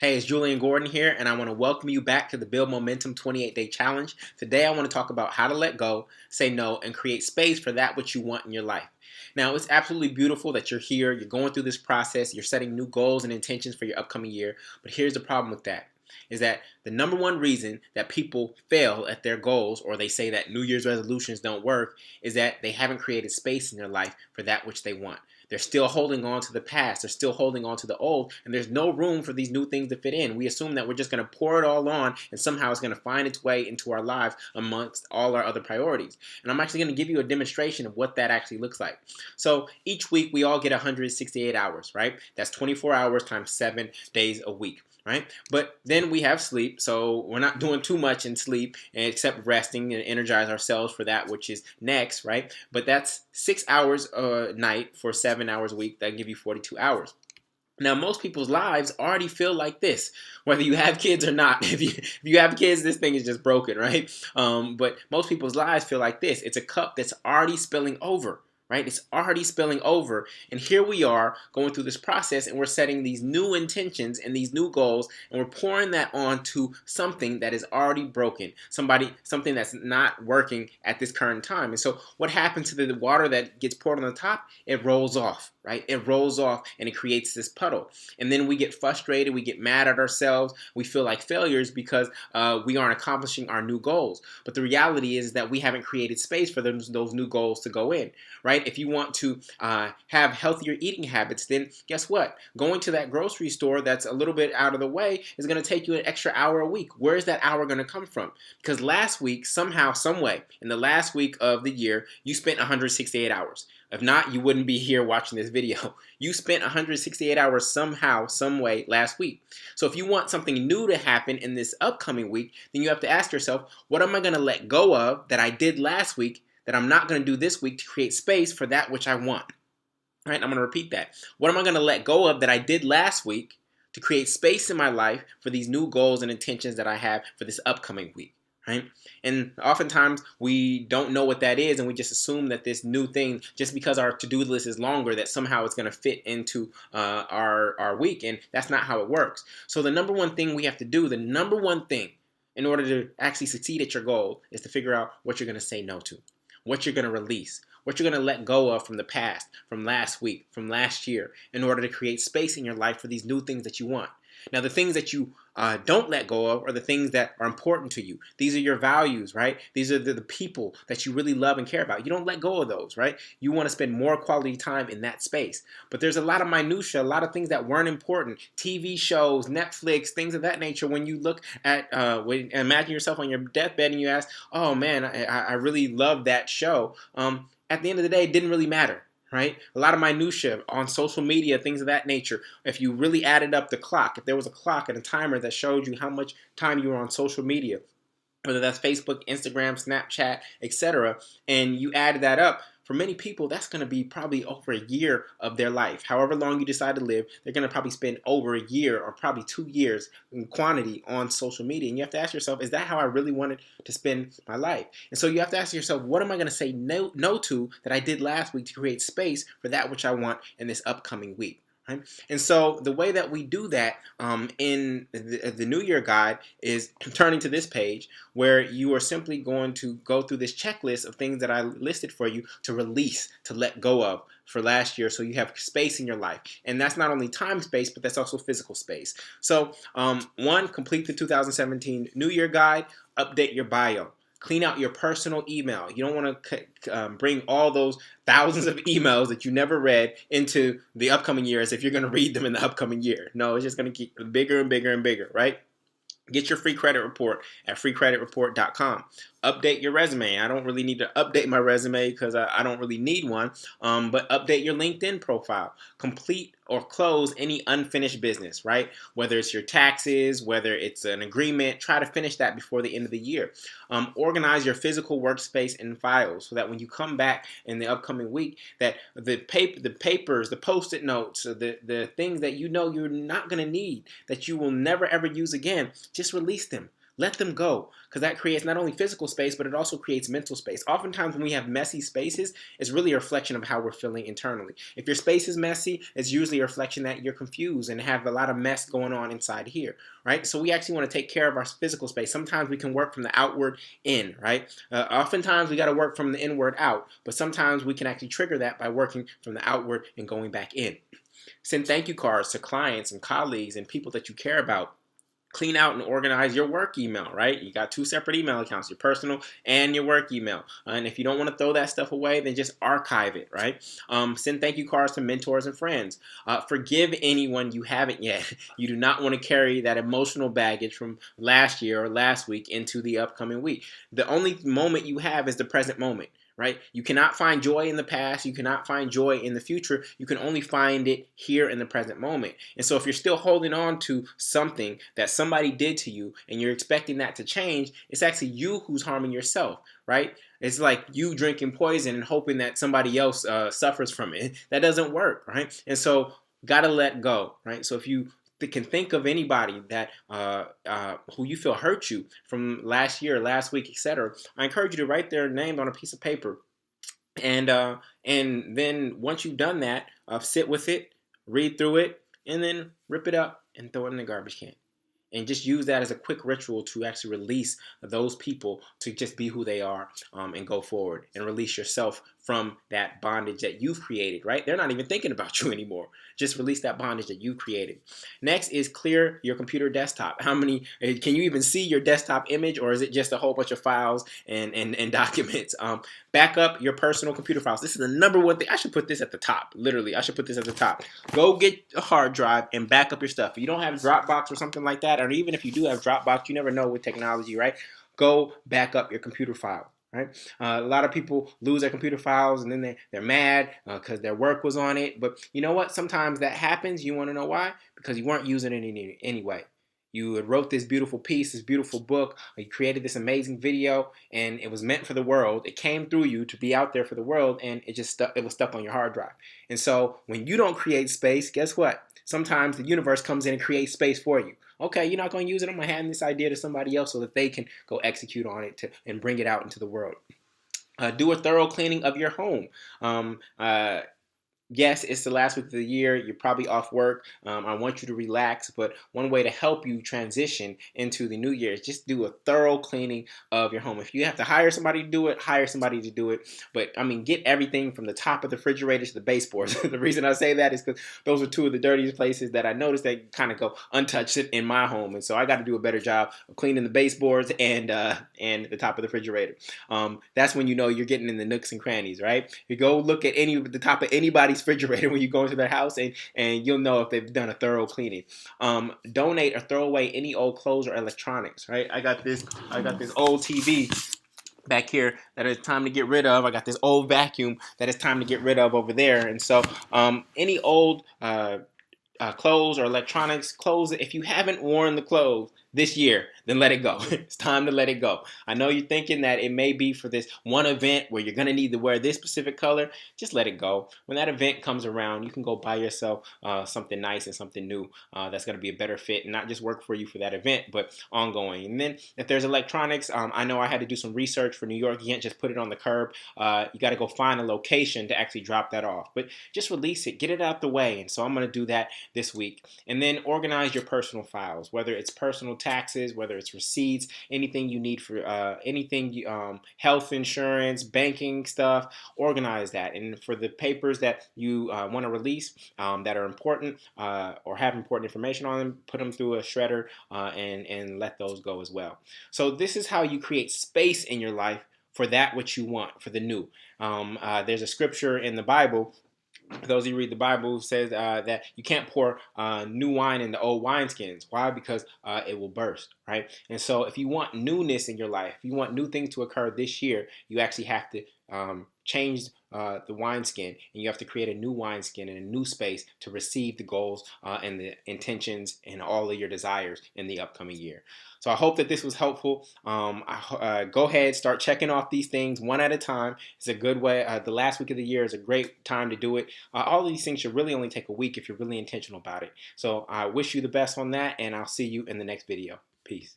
Hey, it's Julian Gordon here, and I want to welcome you back to the Build Momentum 28-Day Challenge. Today, I want to talk about how to let go, say no, and create space for that which you want in your life. Now, it's absolutely beautiful that you're here, you're going through this process, you're setting new goals and intentions for your upcoming year, but here's the problem with that. Is that the number one reason that people fail at their goals, or they say that New Year's resolutions don't work, is that they haven't created space in their life for that which they want. They're still holding on to the past. They're still holding on to the old, and there's no room for these new things to fit in. We assume that we're just going to pour it all on, and somehow it's going to find its way into our lives amongst all our other priorities. And I'm actually going to give you a demonstration of what that actually looks like. So each week, we all get 168 hours, right? That's 24 hours times 7 days a week. Right? But then we have sleep, so we're not doing too much in sleep except resting and energize ourselves for that which is next, right? But that's 6 hours a night for 7 hours a week. That give you 42 hours. Now, most people's lives already feel like this, whether you have kids or not. If you have kids, this thing is just broken, right? But most people's lives feel like this. It's a cup that's already spilling over. Right? It's already spilling over, and here we are going through this process, and we're setting these new intentions and these new goals, and we're pouring that onto something that is already broken, something that's not working at this current time. And so what happens to the water that gets poured on the top? It rolls off, right? It rolls off, and it creates this puddle. And then we get frustrated, we get mad at ourselves, we feel like failures because we aren't accomplishing our new goals. But the reality is that we haven't created space for those new goals to go in, right? If you want to have healthier eating habits, then guess what? Going to that grocery store that's a little bit out of the way is going to take you an extra hour a week. Where is that hour going to come from? Because last week, somehow, some way, in the last week of the year, you spent 168 hours. If not, you wouldn't be here watching this video. You spent 168 hours somehow, some way last week. So if you want something new to happen in this upcoming week, then you have to ask yourself, what am I going to let go of that I did last week that I'm not going to do this week to create space for that which I want? All right, I'm going to repeat that. What am I going to let go of that I did last week to create space in my life for these new goals and intentions that I have for this upcoming week? Right? And oftentimes we don't know what that is, and we just assume that this new thing, just because our to-do list is longer, that somehow it's going to fit into our week, and that's not how it works. So the number one thing we have to do, the number one thing in order to actually succeed at your goal, is to figure out what you're going to say no to, what you're going to release, what you're going to let go of from the past, from last week, from last year, in order to create space in your life for these new things that you want. Now, the things that you don't let go of are the things that are important to you. These are your values, right? These are the people that you really love and care about. You don't let go of those, right? You want to spend more quality time in that space. But there's a lot of minutia, a lot of things that weren't important. TV shows, Netflix, things of that nature. When you look at, imagine yourself on your deathbed and you ask, oh man, I really love that show. At the end of the day, it didn't really matter. Right? A lot of minutia on social media, things of that nature. If you really added up the clock, if there was a clock and a timer that showed you how much time you were on social media, whether that's Facebook, Instagram, Snapchat, etc., and you added that up, for many people, that's going to be probably over a year of their life. However long you decide to live, they're going to probably spend over a year or probably 2 years in quantity on social media. And you have to ask yourself, is that how I really wanted to spend my life? And so you have to ask yourself, what am I going to say no to that I did last week to create space for that which I want in this upcoming week? Right? And so the way that we do that in the New Year guide is turning to this page where you are simply going to go through this checklist of things that I listed for you to release, to let go of for last year, so you have space in your life. And that's not only time space, but that's also physical space. So one, complete the 2017 New Year guide, update your bio. Clean out your personal email. You don't want to bring all those thousands of emails that you never read into the upcoming year as if you're going to read them in the upcoming year. No, it's just going to keep bigger and bigger and bigger, right? Get your free credit report at freecreditreport.com. Update your resume. I don't really need to update my resume because I don't really need one, but update your LinkedIn profile. Complete or close any unfinished business, right? Whether it's your taxes, whether it's an agreement, try to finish that before the end of the year. Organize your physical workspace and files so that when you come back in the upcoming week, that the papers, the post-it notes, the things that you know you're not going to need, that you will never ever use again, just release them. Let them go, because that creates not only physical space, but it also creates mental space. Oftentimes when we have messy spaces, it's really a reflection of how we're feeling internally. If your space is messy, it's usually a reflection that you're confused and have a lot of mess going on inside here, right? So we actually want to take care of our physical space. Sometimes we can work from the outward in, right? Oftentimes we got to work from the inward out, but sometimes we can actually trigger that by working from the outward and going back in. Send thank you cards to clients and colleagues and people that you care about. Clean out and organize your work email, right? You got two separate email accounts, your personal and your work email. And if you don't want to throw that stuff away, then just archive it, right? Send thank you cards to mentors and friends. Forgive anyone you haven't yet. You do not want to carry that emotional baggage from last year or last week into the upcoming week. The only moment you have is the present moment, right? You cannot find joy in the past. You cannot find joy in the future. You can only find it here in the present moment. And so if you're still holding on to something that somebody did to you and you're expecting that to change, it's actually you who's harming yourself, right? It's like you drinking poison and hoping that somebody else suffers from it. That doesn't work, right? And so gotta let go, right? So if you can think of anybody that who you feel hurt you from last year, last week, etc., I encourage you to write their name on a piece of paper, and then once you've done that, sit with it, read through it, and then rip it up and throw it in the garbage can. And just use that as a quick ritual to actually release those people to just be who they are, and go forward and release yourself from that bondage that you've created, right? They're not even thinking about you anymore. Just release that bondage that you created. Next is clear your computer desktop. How many, can you even see your desktop image, or is it just a whole bunch of files and documents? Back up your personal computer files. This is the number one thing. I should put this at the top. Literally, I should put this at the top. Go get a hard drive and back up your stuff. If you don't have Dropbox or something like that, or even if you do have Dropbox, you never know with technology, right? Go back up your computer file. Right? A lot of people lose their computer files and then they're mad because their work was on it. But you know what? Sometimes that happens. You want to know why? Because you weren't using it anyway. You had wrote this beautiful piece, this beautiful book. You created this amazing video, and it was meant for the world. It came through you to be out there for the world, and it just stuck. It was stuck on your hard drive. And so when you don't create space, guess what? Sometimes the universe comes in and creates space for you. Okay, you're not going to use it. I'm going to hand this idea to somebody else so that they can go execute on it and bring it out into the world. Do a thorough cleaning of your home. Yes, it's the last week of the year. You're probably off work. I want you to relax, but one way to help you transition into the new year is just do a thorough cleaning of your home. If you have to hire somebody to do it, hire somebody to do it. But I mean, get everything from the top of the refrigerator to the baseboards. The reason I say that is because those are two of the dirtiest places that I noticed that kind of go untouched in my home, and so I got to do a better job of cleaning the baseboards and the top of the refrigerator. That's when you know you're getting in the nooks and crannies, right? You go look at the top of anybody's refrigerator when you go into their house, and you'll know if they've done a thorough cleaning. Donate or throw away any old clothes or electronics, right? I got this old TV back here that it's time to get rid of. I got this old vacuum that it's time to get rid of over there. And so any old clothes or electronics, clothes, if you haven't worn the clothes this year, then let it go. It's time to let it go. I know you're thinking that it may be for this one event where you're going to need to wear this specific color. Just let it go. When that event comes around, you can go buy yourself something nice and something new that's going to be a better fit and not just work for you for that event, but ongoing. And then if there's electronics, I know I had to do some research for New York. You can't just put it on the curb. You got to go find a location to actually drop that off. But just release it. Get it out the way. And so I'm going to do that this week. And then organize your personal files, whether it's personal taxes, whether it's receipts, anything you need for health insurance, banking stuff. Organize that. And for the papers that you want to release that are important or have important information on them, put them through a shredder and let those go as well. So this is how you create space in your life for that which you want, for the new. There's a scripture in the Bible. For those of you who read the Bible, says that you can't pour new wine into old wineskins. Why? Because it will burst, right? And so if you want newness in your life, if you want new things to occur this year, you actually have to change the wineskin, and you have to create a new wineskin and a new space to receive the goals and the intentions and all of your desires in the upcoming year. So I hope that this was helpful. Go ahead, start checking off these things one at a time. It's a good way. The last week of the year is a great time to do it. All of these things should really only take a week if you're really intentional about it. So I wish you the best on that, and I'll see you in the next video. Peace.